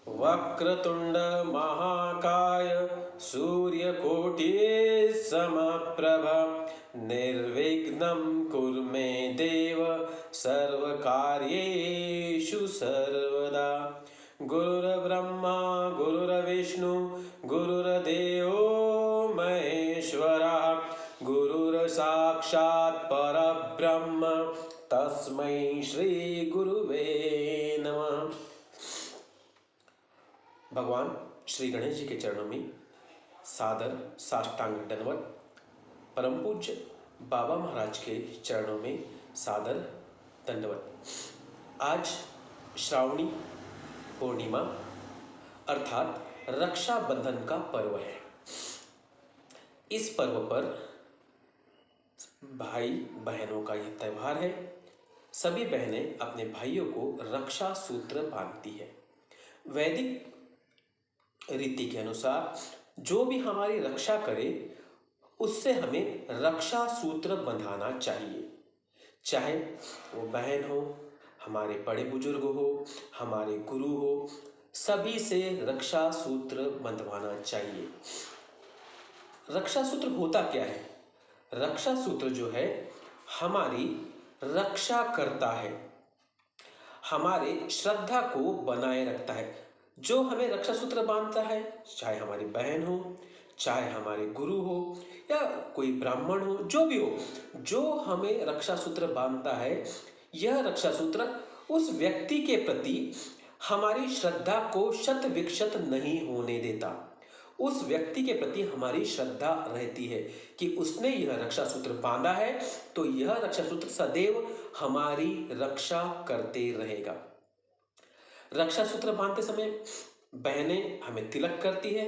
वक्रतुंड महाकाय सूर्यकोटि समप्रभ निर्विघ्नं कुरु मे देव सर्वकार्येषु सर्वदा। गुरुर्ब्रह्मा गुरुर्विष्णु गुरुर्देवो महेश्वरः गुरुर्साक्षात् परब्रह्म तस्मै श्री गुरुवे नमः। भगवान श्री गणेश जी के चरणों में सादर साष्टांग दंडवत, परम पूज्य बाबा महाराज के चरणों में सादर दंडवत। आज श्रावणी पूर्णिमा अर्थात रक्षाबंधन का पर्व है। इस पर्व पर भाई बहनों का यह त्यौहार है। सभी बहनें अपने भाइयों को रक्षा सूत्र बांधती है। वैदिक रीति के अनुसार जो भी हमारी रक्षा करे उससे हमें रक्षा सूत्र बंधाना चाहिए। चाहे वो बहन हो, हमारे बड़े बुजुर्ग हो, हमारे गुरु हो, सभी से रक्षा सूत्र बंधवाना चाहिए। रक्षा सूत्र होता क्या है? रक्षा सूत्र जो है हमारी रक्षा करता है, हमारे श्रद्धा को बनाए रखता है। जो हमें रक्षा सूत्र बांधता है, चाहे हमारी बहन हो, चाहे हमारे गुरु हो या कोई ब्राह्मण हो, जो भी हो, जो हमें रक्षा सूत्र बांधता है, यह रक्षा सूत्र उस व्यक्ति के प्रति हमारी श्रद्धा को शत विक्षत नहीं होने देता। उस व्यक्ति के प्रति हमारी श्रद्धा रहती है कि उसने यह रक्षा सूत्र बांधा है तो यह रक्षा सूत्र सदैव हमारी रक्षा करते रहेगा। रक्षा सूत्र बांधते समय बहनें हमें तिलक करती है।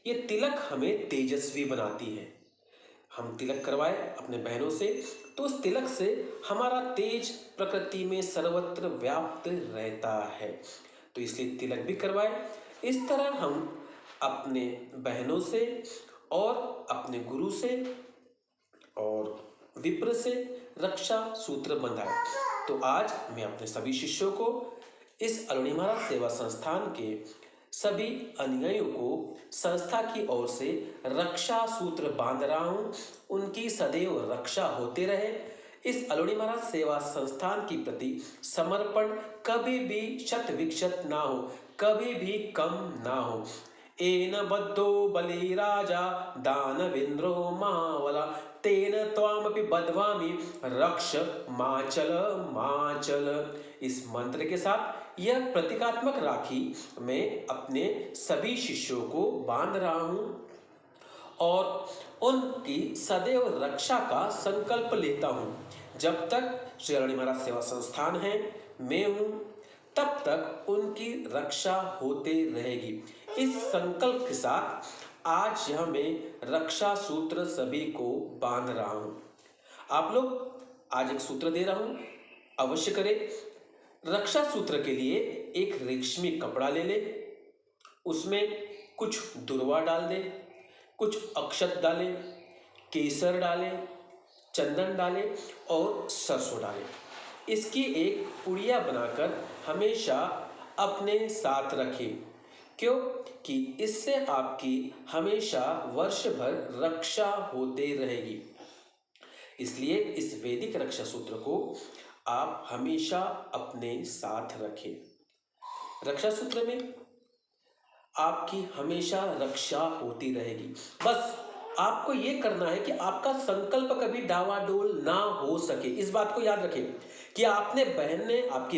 ये तिलक हमें तेजस्वी बनाती है। हम तिलक करवाए अपने बहनों से तो उस तिलक से हमारा तेज प्रकृति में सर्वत्र व्याप्त रहता है, तो इसलिए तिलक भी करवाए। इस तरह हम अपने बहनों से और अपने गुरु से और विप्र से रक्षा सूत्र बंधाए। तो आज मैं अपने सभी शिष्यों को इस अरुणि महाराज सेवा संस्थान के सभी अनुयायियों को संस्था की ओर से रक्षा सूत्र बांध रहा हूँ। उनकी सदैव रक्षा होते रहे। इस अरुणि महाराज सेवा संस्थान के प्रति समर्पण कभी भी शत विक्षत ना हो, कभी भी कम ना हो। एन बद्धो बलि राजा दानवेन्द्रो महाबला तेन त्वामपि बध्वामि रक्ष माचल माचल। इस मंत्र के साथ यह प्रतीकात्मक राखी मैं अपने सभी शिष्यों को बांध रहा हूं और उनकी सदैव रक्षा का संकल्प लेता हूं। जब तक श्री अरुणि महाराज सेवा संस्थान है, मैं हूं, तब तक उनकी रक्षा होते रहेगी। इस संकल्प के साथ आज यह मैं रक्षा सूत्र सभी को बांध रहा हूं। आप लोग आज एक सूत्र दे रहा हूं, अवश्य करें। रक्षा सूत्र के लिए एक रेशमी कपड़ा ले ले, उसमें कुछ दुर्वा डाल दे, कुछ अक्षत डाले, केसर डाले, चंदन डाले और सरसों डाले। इसकी एक पुड़िया बनाकर हमेशा अपने साथ रखें। क्यों? कि इससे आपकी हमेशा वर्ष भर रक्षा होते रहेगी। इसलिए इस वैदिक रक्षा सूत्र को आप हमेशा अपने साथ रखें। रक्षा सूत्र में आपकी हमेशा रक्षा होती रहेगी। बस आपको ये करना है कि आपका संकल्प कभी डावाडोल ना हो सके। इस बात को याद रखें कि आपकी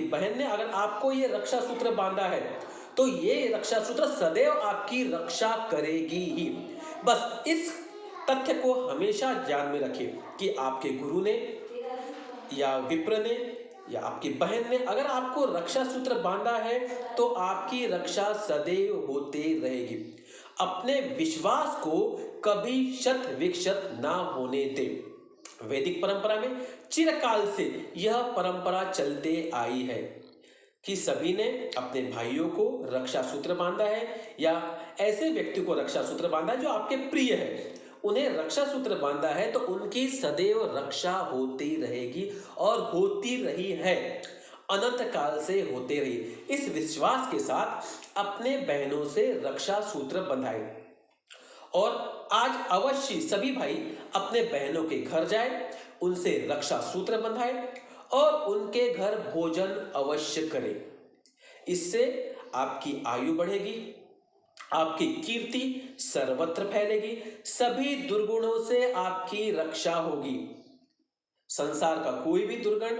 बहन ने अगर आपको ये रक्षा सूत्र बांधा है तो ये रक्षा सूत्र सदैव आपकी रक्षा करेगी ही। बस इस तथ्य को हमेशा ध्यान में रखें कि आपके गुरु ने या विप्र ने या आपकी बहन ने अगर आपको रक्षा सूत्र बांधा है तो आपकी रक्षा सदैव होते रहेगी। अपने विश्वास को कभी शत विक्षत ना होने दे। वैदिक परंपरा में चिरकाल से यह परंपरा चलते आई है कि सभी ने अपने भाइयों को रक्षा सूत्र बांधा है या ऐसे व्यक्ति को रक्षा सूत्र बांधा है जो आपके प्रिय है, उन्हें रक्षा सूत्र बांधा है तो उनकी सदैव रक्षा होती रहेगी और होती रही है। अनंत काल से होते रहे। इस विश्वास के साथ अपने बहनों से रक्षा सूत्र बंधाए और आज अवश्य सभी भाई अपने बहनों के घर जाए, उनसे रक्षा सूत्र बंधाए और उनके घर भोजन अवश्य करें। इससे आपकी आयु बढ़ेगी, आपकी कीर्ति सर्वत्र फैलेगी, सभी दुर्गुणों से आपकी रक्षा होगी। संसार का कोई भी दुर्गुण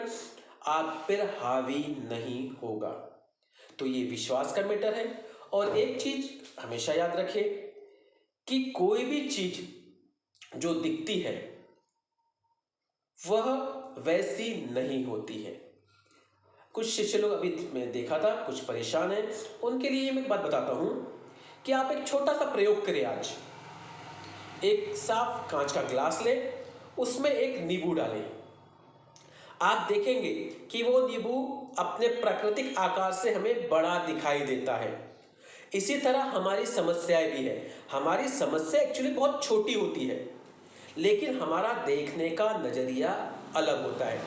आप पर हावी नहीं होगा। तो ये विश्वास का मैटर है। और एक चीज हमेशा याद रखें कि कोई भी चीज जो दिखती है वह वैसी नहीं होती है। कुछ शिष्य लोग अभी मैं देखा था, कुछ परेशान हैं, उनके लिए मैं एक बात बताता हूं कि आप एक छोटा सा प्रयोग करें। आज एक साफ कांच का ग्लास लें, उसमें एक नींबू डालें। आप देखेंगे कि वो नींबू अपने प्राकृतिक आकार से हमें बड़ा दिखाई देता है। इसी तरह हमारी समस्याएं भी है। हमारी समस्या एक्चुअली बहुत छोटी होती है, लेकिन हमारा देखने का नजरिया अलग होता है,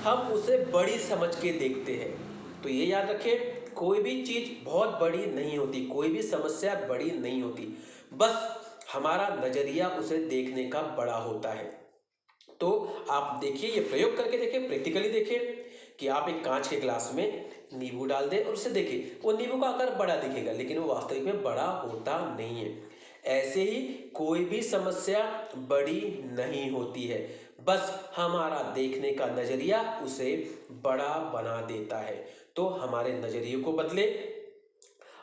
हम उसे बड़ी समझ के देखते हैं। तो ये याद रखें, कोई भी चीज बहुत बड़ी नहीं होती, कोई भी समस्या बड़ी नहीं होती, बस हमारा नजरिया उसे देखने का बड़ा होता है। तो आप देखिए, ये प्रयोग करके देखिए, प्रैक्टिकली देखिए कि आप एक कांच के ग्लास में नींबू डाल दें और उसे देखिए, वो नींबू का आकार बड़ा दिखेगा, लेकिन वो वास्तविक में बड़ा होता नहीं है। ऐसे ही कोई भी समस्या बड़ी नहीं होती है, बस हमारा देखने का नजरिया उसे बड़ा बना देता है। तो हमारे नजरिए को बदले,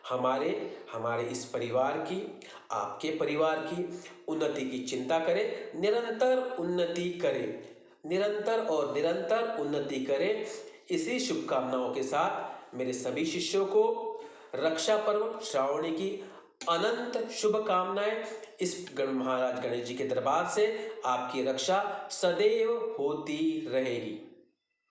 हमारे हमारे इस परिवार की, आपके परिवार की उन्नति की चिंता करें, निरंतर उन्नति करें, निरंतर और निरंतर उन्नति करें। इसी शुभकामनाओं के साथ मेरे सभी शिष्यों को रक्षा पर्व श्रावणी की अनंत शुभकामनाएं। इस महाराज गणेश जी के दरबार से आपकी रक्षा सदैव होती रहेगी।